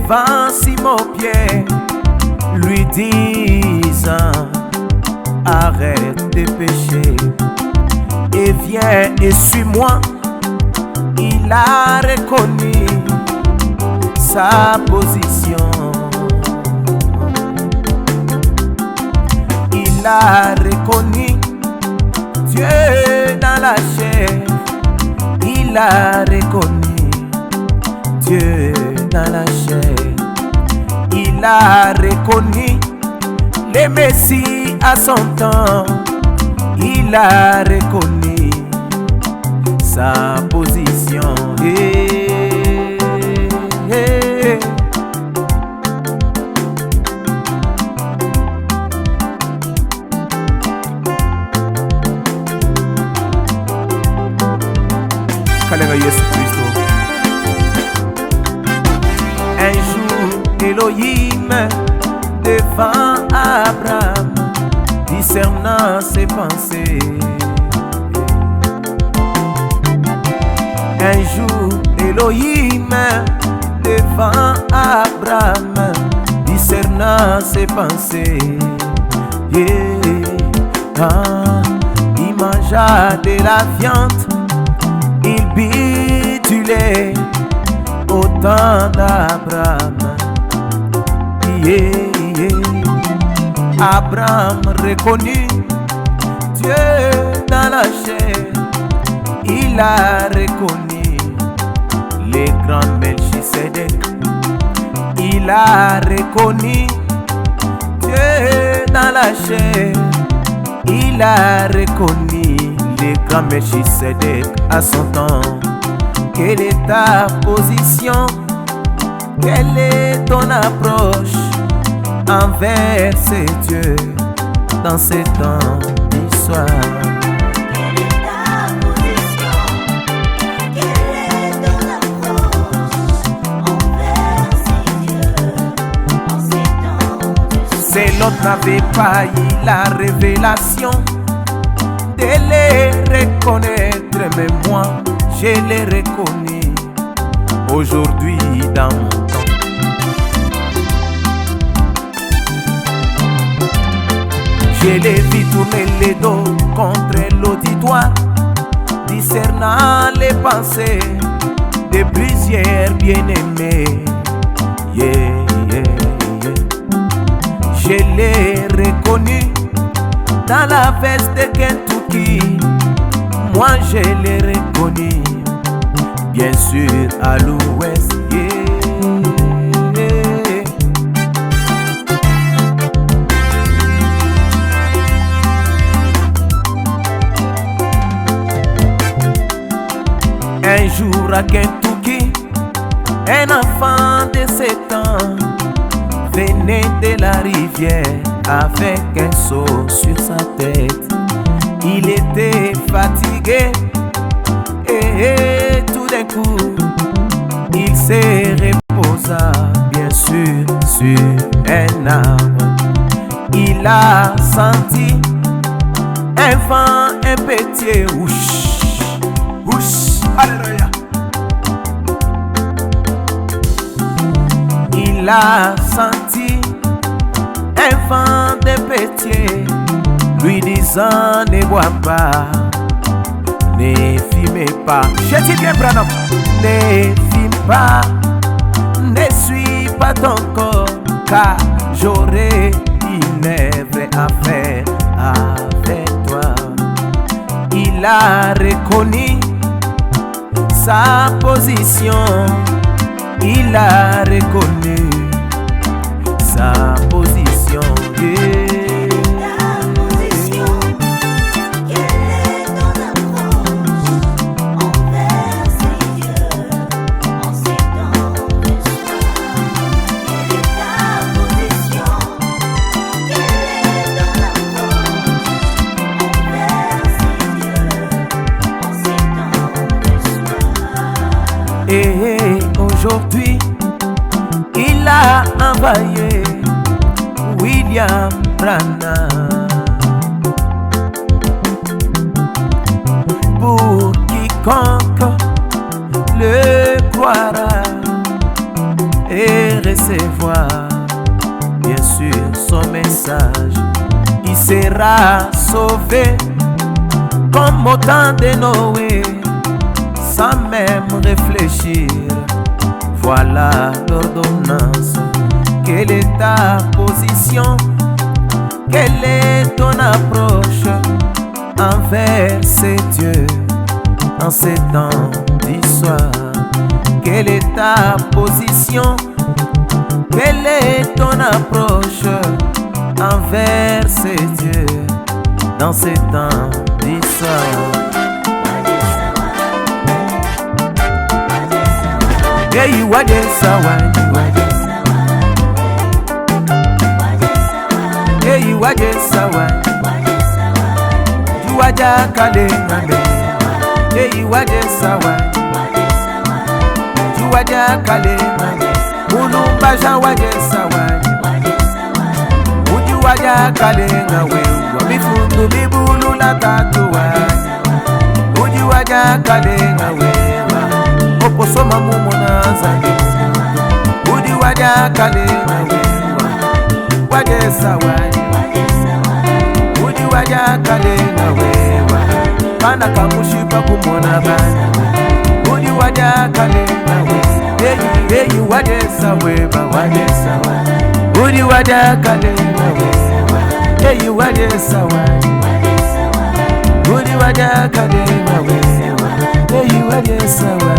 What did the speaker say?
devant Simon Pierre, lui disant: arrête de pécher et viens et suis-moi. Il a reconnu sa position. Il a reconnu Dieu dans la chair. Il a reconnu Dieu dans la chair. Il a reconnu le Messie à son temps. Il a reconnu sa position. Un jour, Elohim devant Abraham, discernant ses pensées. Un jour, Elohim devant Abraham, discernant ses pensées. Il mangea de la viande, il but du lait au temps d'Abraham. Abraham reconnut Dieu dans la chair. Il a reconnu le grand Melchisedec. Il a reconnu Dieu dans la chair. Il a reconnu le grand Melchisedec à son temps. Quelle est ta position? Quelle est ton approche envers ces dieux dans ces temps d'histoire? Quelle est ta position? Quelle est ton approche envers ces dieux dans ces temps d'histoire? Ces l'autre n'avait pas eu la révélation de les reconnaître, mais moi je les reconnais aujourd'hui dans mon temps. Je les vis tourner les dos contre l'auditoire, discernant les pensées de plusieurs bien-aimés. Je l'ai reconnu dans la veste de Kentucky. Moi je l'ai reconnu, bien sûr, à l'ouest. Un jour à Kentucky, un enfant de 7 ans venait de la rivière avec un seau sur sa tête. Il était fatigué et tout d'un coup il se reposa, bien sûr, sur un arbre. Il a senti un vent, un petit ouch, ouch, alléluia. Il a senti un vent de pétier lui disant: ne bois pas, ne fumez pas. Je dis bien, Branham, ne fume pas, ne suis pas ton corps, car j'aurai une œuvre à faire avec toi. Il a reconnu sa position. Il a reconnu sa position. Ta position, quelle est ton approche envers ces dieux en ces temps d'histoire? Quelle est ta position? Quelle est ton approche envers ces dieux en ces temps d'histoire? Et aujourd'hui, il a envoyé William Branham pour quiconque le croira. et recevoir bien sûr son message. Il sera sauvé comme au temps de Noé, sans même réfléchir. Voilà l'ordonnance. Quelle est ta position? Quelle est ton approche envers ces dieux en ces temps d'histoire? Quelle est ta position? Quelle est ton approche envers ces dieux dans ces temps d'histoire? Hey, what is Hey, what is You are Jakale, hey, what is You are Jakale, Mulumba Jawaje Uju wa Jakale ngawe, mifundu mibulu la tatuwa. Uju wa Jakale ngawe, oposoma mumona zangi. Uju wa Jakale ngawe, waje sawaji. Uju wa Jakale ngawe, kana kamushipa kumona bana. Uju wa Jakale ngawe, hey, waje sawe ba waje sawa. Uju wa Jakale ngawe, hey, waje sawa. Uju wa Jakale ngawe, hey, waje sawa.